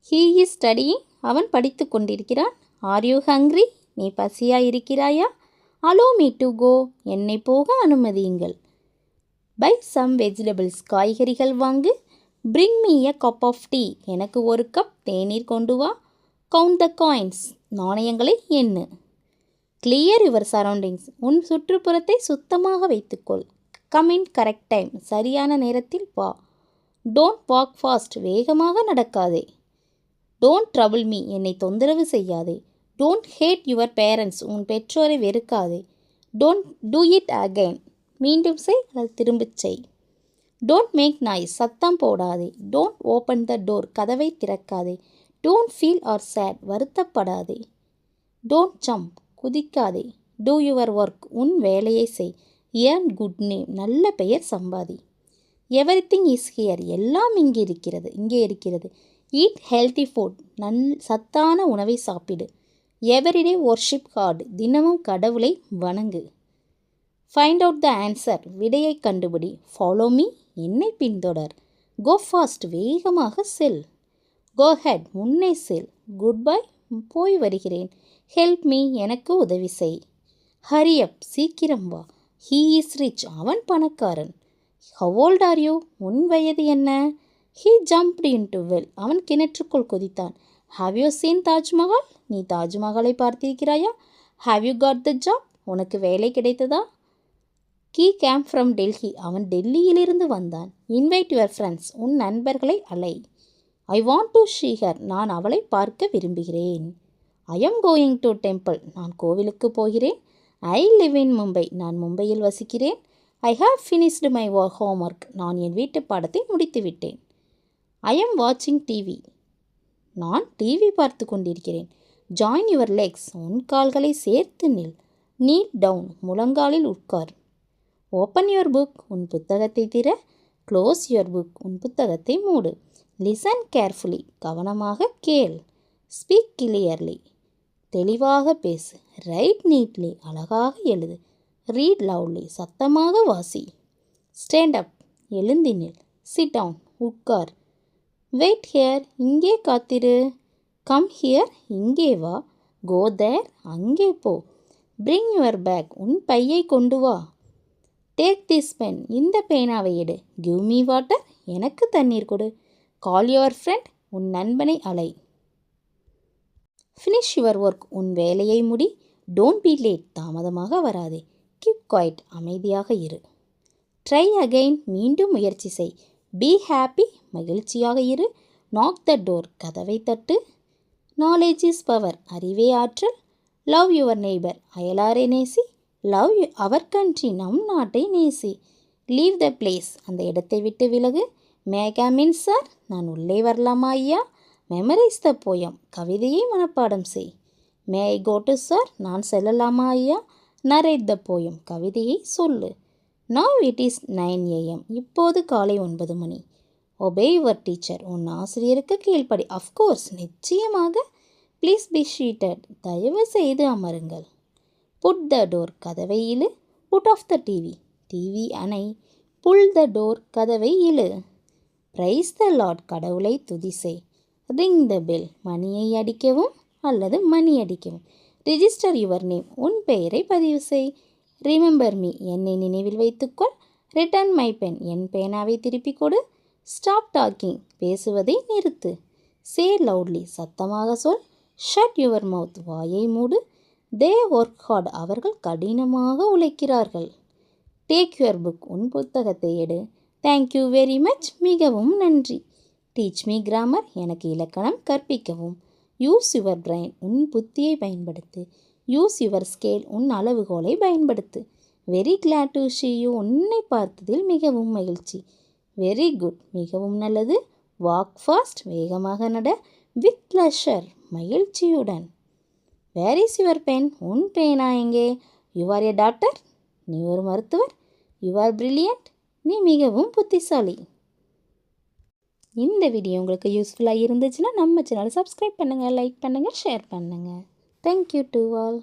He is studying. அவன் படித்து கொண்டிருக்கிறான். Are you hungry? நீ பசியாக இருக்கிறாயா? Allow me to go. என்னை போக அனுமதியுங்கள். Buy some vegetables. காய்கறிகள் வாங்கு. Bring me a cup of tea. எனக்கு ஒரு கப் தேநீர் கொண்டு வா. Count the coins. நாணயங்களை எண்ணு. Clear your surroundings. உன் சுற்றுப்புறத்தை சுத்தமாக வைத்துக்கொள். Come in correct time. சரியான நேரத்தில் வா. Don't walk fast. வேகமாக நடக்காதே. Don't trouble me. என்னை தொந்தரவு செய்யாதே. Don't hate your parents. உன் பெற்றோரை வெறுக்காதே. Don't do it again. மீண்டும் செய் அல்லது திரும்பச் செய். Don't make noise. சத்தம் போடாதே. Don't open the door. கதவை திறக்காதே. Don't feel or sad. வருத்தப்படாதே. Don't jump. குதிக்காதே. Do your work. உன் வேலையை செய். Earn good name. நல்ல பெயர் சம்பாதி. Everything is here. எல்லாம் இங்கே இருக்கிறது. Eat healthy food. சத்தான உணவை சாப்பிடு. Everyday worship god. தினமும் கடவுளை வணங்கு. Find out the answer. விடையை கண்டுபிடி. Follow me. என்னை பின்தொடர். Go fast. வேகமாக செல். கோ ஹெட். முன்னே செல். Good bye. போய் வருகிறேன். Help me. எனக்கு உதவி செய். Hurry up. சீக்கிரம் வா. He is rich. அவன் பணக்காரன். How old are you? உன் வயது என்ன? He jumped into well. அவன் கிணற்றுக்குள் குதித்தான். Have you seen Taj Mahal? நீ தாஜ்மஹாலை பார்த்திருக்கிறாயா? Have you got the job? உனக்கு வேலை கிடைத்ததா? He came from Delhi. அவன் டெல்லியிலிருந்து வந்தான். Invite your friends. உன் நண்பர்களை அலை. I want to see her. நான் அவளை பார்க்க விரும்புகிறேன். I am going to temple. நான் கோவிலுக்கு போகிறேன். I live in Mumbai. நான் மும்பையில் வசிக்கிறேன். I have finished my homework. நான் என் வீட்டு பாடத்தை முடித்துவிட்டேன். ஐ எம் வாட்சிங் டிவி. நான் டிவி பார்த்து கொண்டிருக்கிறேன். Join your legs. உன் கால்களை சேர்த்து நில். Kneel down. முழங்காலில் உட்கார். Open your book. உன் புத்தகத்தை திற. Close your book. உன் புத்தகத்தை மூடு. Listen carefully. கவனமாக கேள். Speak clearly. தெளிவாக பேசு. Write neatly. அழகாக எழுது. Read loudly. சத்தமாக வாசி. Stand up. எழுந்தி நில். Sit down. உட்கார். Wait here. இங்கே காத்திரு. Come here. இங்கே வா. Go there. அங்கே போ. Bring your bag. உன் பையை கொண்டு வா. Take this pen. இந்த பேனாவை எடு. Give me water. எனக்கு தண்ணீர் கொடு. Call your friend. உன் நண்பனை அலை. Finish your work. உன் வேலையை முடி. Don't be late. தாமதமாக வராதே. Keep quiet. அமைதியாக இரு. Try again. மீண்டும் முயற்சி செய். Be happy. மகிழ்ச்சியாக இரு. நாக் த டோர். கதவை தட்டு. Knowledge is power. அறிவே ஆற்றல். Love your neighbour. அயலாரை நேசி. Love our country. நம் நாட்டை நேசி. Leave the place. அந்த இடத்தை விட்டு விலகு. May come in sir. நான் உள்ளே வரலாமா ஐயா? Memorise the poem. கவிதையை மனப்பாடம் செய். May I go to sir. நான் செல்லலாமா ஐயா? Narrate the poem. கவிதையை சொல்லு. Now it is 9 AM. இப்போது காலை 9 மணி. Obey your teacher. உன் ஆசிரியருக்கு கீழ்ப்படி. அஃப்கோர்ஸ். நிச்சயமாக. Please be seated. தயவு செய்து அமருங்கள். Put the door. கதவை இழு. Put off the TV. TV அணை. Pull the door. கதவை இழு. Praise the lord. கடவுளை துதி செய். Ring the bell. மணியை அடிக்கவும் அல்லது மணி அடிக்கவும். Register your name. உன் பெயரை பதிவு செய். Remember me. என்னை நினைவில் வைத்துக்கொள். Return my pen. என் பேனாவை திருப்பிக் கொடு. Stop talking. பேசுவதை நிறுத்து. Say loudly. சத்தமாக சொல். Shut your mouth. வாயை மூடு. தே ஒர்க் ஹார்ட். அவர்கள் கடினமாக உழைக்கிறார்கள். Take your book. உன் புத்தகத்தை எடு. Thank you very much. மிகவும் நன்றி. Teach me grammar. எனக்கு இலக்கணம் கற்பிக்கவும். Use your brain. உன் புத்தியை பயன்படுத்து. Use your scale. உன் அளவுகோலை பயன்படுத்து. Very glad to see you. உன்னை பார்த்ததில் மிகவும் மகிழ்ச்சி. Very good. மிகவும் நல்லது. Walk fast. வேகமாக நட. With pleasure. மகிழ்ச்சியுடன். Where is your pen. உன் பேனா எங்கே? You are a doctor. நீ ஒரு மருத்துவர். You are brilliant. நீ மிகவும் புத்திசாலி. இந்த வீடியோ உங்களுக்கு யூஸ்ஃபுல்லாக இருந்துச்சுன்னா நம்ம சேனலை சப்ஸ்கிரைப் பண்ணுங்கள், லைக் பண்ணுங்கள், ஷேர் பண்ணுங்கள். Thank you to all.